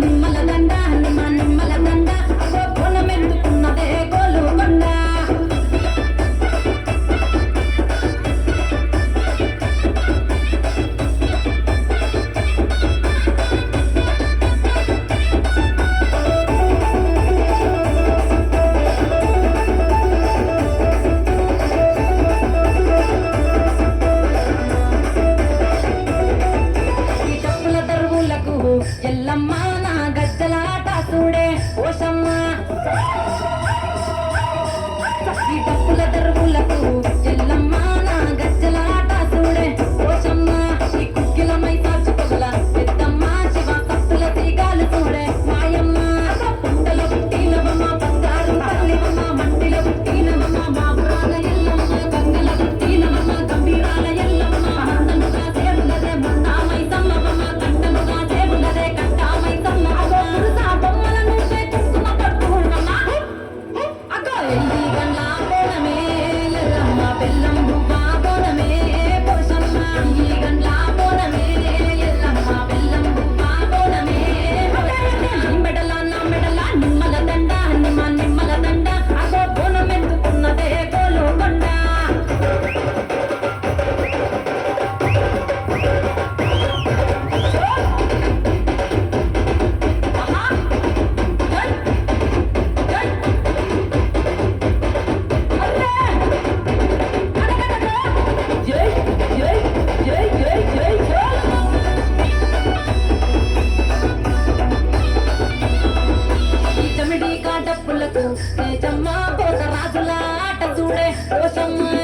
నిమ్మల దండ నిమ్మల దండ అగో బోనమెందుకున్నదే గోలుకొండ ఎల్లమ్మ నా గజ్జలాట చూడే ఓషమ్మ ఈ డప్పుల దరువులకు ఎల్లమ్మ నా గజ్జలాట చూడే ఓషమ్మ ఈ కుక్కిల మైసాచి పొగల పెద్దమ్మ శివ కత్తుల తీగాలు చూడే మాయమ్మ పుట్టల పుట్టినవమ్మ బంగారు తల్లివమ్మ మంటిల పుట్టినవమ్మ మా పురాణ ఎల్లమ్మ గంగల పుట్టినవమ్మ గంభీరాల ఎల్లమ్మ మందనుగా సేవులదే మొన్న మైసమ్మవమ్మ కంటనుగా సేవులదే డప్పులకు తేజమ్మ పోత రాజుల ఆట చూడే ఓషమ్మ